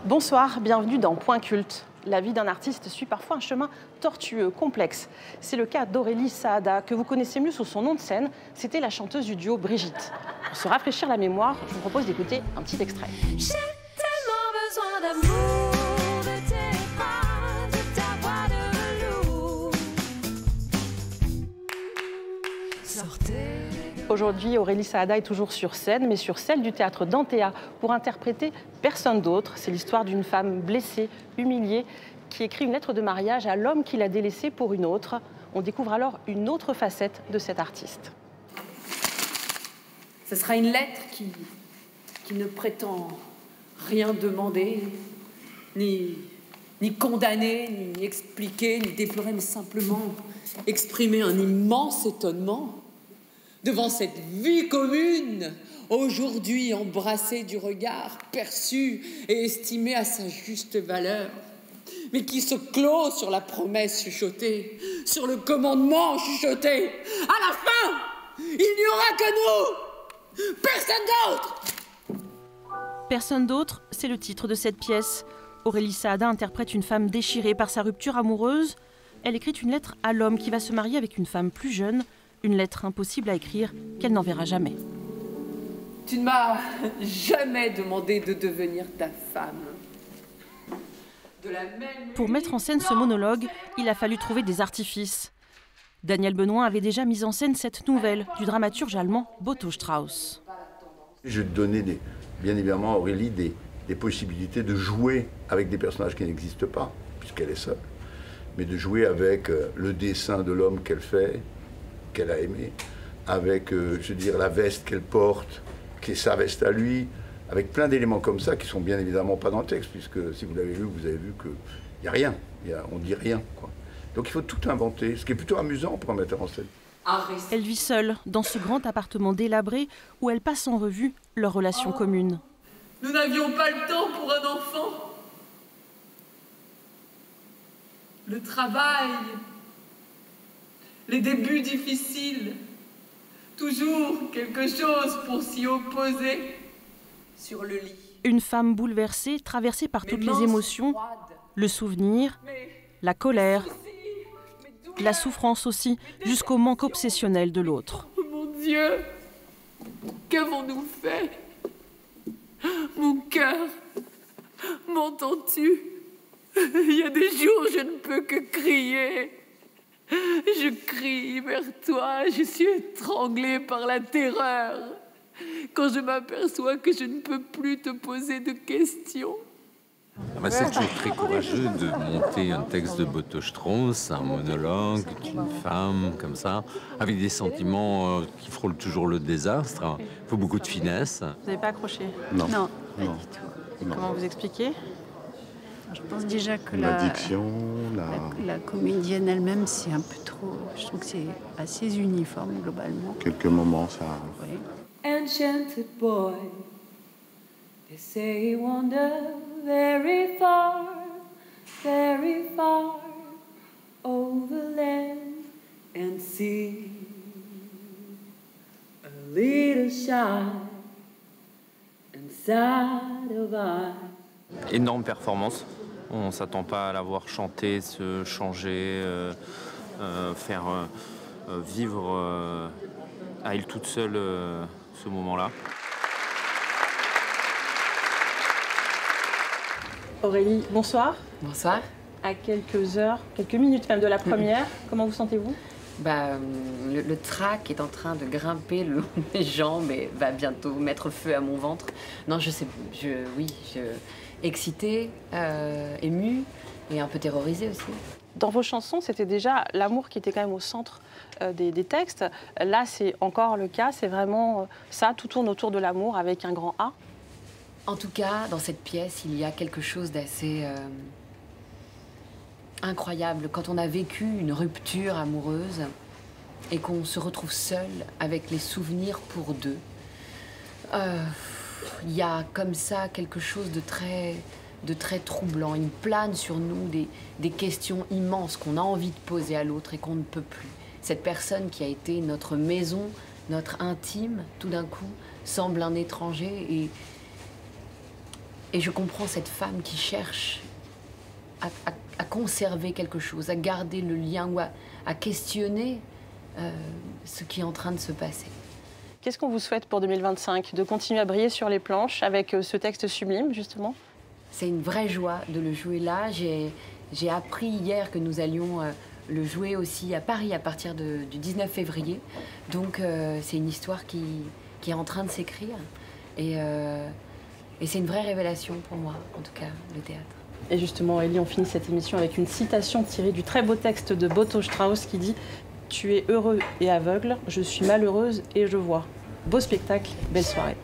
Bonsoir, bienvenue dans Point Culte. La vie d'un artiste suit parfois un chemin tortueux, complexe. C'est le cas d'Aurélie Saada, que vous connaissez mieux sous son nom de scène. C'était la chanteuse du duo Brigitte. Pour se rafraîchir la mémoire, je vous propose d'écouter un petit extrait. J'ai tellement besoin d'amour, de tes bras, de ta voix de velours. Sortez. Aujourd'hui, Aurélie Saada est toujours sur scène, mais sur celle du théâtre d'Antea pour interpréter Personne d'autre. C'est l'histoire d'une femme blessée, humiliée, qui écrit une lettre de mariage à l'homme qui l'a délaissée pour une autre. On découvre alors une autre facette de cet artiste. Ce sera une lettre qui ne prétend rien demander, ni condamner, ni expliquer, ni déplorer, mais simplement exprimer un immense étonnement devant cette vie commune, aujourd'hui embrassée du regard, perçue et estimée à sa juste valeur, mais qui se clôt sur la promesse chuchotée, sur le commandement chuchoté. À la fin, il n'y aura que nous, personne d'autre. Personne d'autre, c'est le titre de cette pièce. Aurélie Saada interprète une femme déchirée par sa rupture amoureuse. Elle écrit une lettre à l'homme qui va se marier avec une femme plus jeune, une lettre impossible à écrire qu'elle n'enverra jamais. Tu ne m'as jamais demandé de devenir ta femme. Pour mettre en scène ce monologue, il a fallu trouver des artifices. Daniel Benoît avait déjà mis en scène cette nouvelle du dramaturge allemand Boto Strauss. Je donnais bien évidemment à Aurélie des possibilités de jouer avec des personnages qui n'existent pas, puisqu'elle est seule, mais de jouer avec le dessin de l'homme qu'elle fait, qu'elle a aimé, avec, je veux dire, la veste qu'elle porte, qui est sa veste à lui, avec plein d'éléments comme ça qui sont bien évidemment pas dans le texte, puisque si vous l'avez lu, vous avez vu qu'il n'y a rien, on dit rien, quoi. Donc il faut tout inventer, ce qui est plutôt amusant pour un metteur en scène. Elle vit seule dans ce grand appartement délabré où elle passe en revue leur relation commune. Nous n'avions pas le temps pour un enfant. Le travail, les débuts difficiles, toujours quelque chose pour s'y opposer. Sur le lit. Une femme bouleversée, traversée par toutes les émotions, le souvenir, la colère, la souffrance aussi, jusqu'au manque obsessionnel de l'autre. Oh mon Dieu, qu'avons-nous fait? Mon cœur, m'entends-tu? Il y a des jours, je ne peux que crier. Je crie vers toi, je suis étranglée par la terreur. Quand je m'aperçois que je ne peux plus te poser de questions. C'est toujours très courageux de monter un texte de Boto Strauss, un monologue d'une femme comme ça, avec des sentiments qui frôlent toujours le désastre. Il faut beaucoup de finesse. Vous n'avez pas accroché? Non. Non. Pas du tout. Comment vous expliquez? Je pense déjà que la diction, la comédienne elle-même, c'est un peu trop... Je trouve que c'est assez uniforme, globalement. Quelques moments, ça... Oui. Enchanted boy, they say he wander very far over land and sea. A little shy inside of us. Énorme performance. On ne s'attend pas à la voir chanter, se changer, faire vivre à elle toute seule ce moment-là. Aurélie, bonsoir. Bonsoir. À quelques heures, quelques minutes même de la première, comment vous sentez-vous? Le trac est en train de grimper le long de mes jambes et va bientôt mettre feu à mon ventre. Non, je sais, excitée, émue et un peu terrorisée aussi. Dans vos chansons, c'était déjà l'amour qui était quand même au centre des textes. Là, c'est encore le cas, c'est vraiment ça, tout tourne autour de l'amour avec un grand A. En tout cas, dans cette pièce, il y a quelque chose d'assez incroyable. Quand on a vécu une rupture amoureuse et qu'on se retrouve seul avec les souvenirs pour deux, il y a comme ça quelque chose de très de très troublant. Il plane sur nous des questions immenses qu'on a envie de poser à l'autre et qu'on ne peut plus. Cette personne qui a été notre maison, notre intime, tout d'un coup, semble un étranger. Et je comprends cette femme qui cherche à conserver quelque chose, à garder le lien ou à questionner ce qui est en train de se passer. Qu'est-ce qu'on vous souhaite pour 2025? De continuer à briller sur les planches avec ce texte sublime, justement? C'est une vraie joie de le jouer là. J'ai appris hier que nous allions le jouer aussi à Paris à partir du 19 février. Donc c'est une histoire qui est en train de s'écrire. Et c'est une vraie révélation pour moi, en tout cas, le théâtre. Et justement, Élie, on finit cette émission avec une citation tirée du très beau texte de Boto Strauss qui dit « Tu es heureux et aveugle, je suis malheureuse et je vois ». Beau spectacle, belle soirée.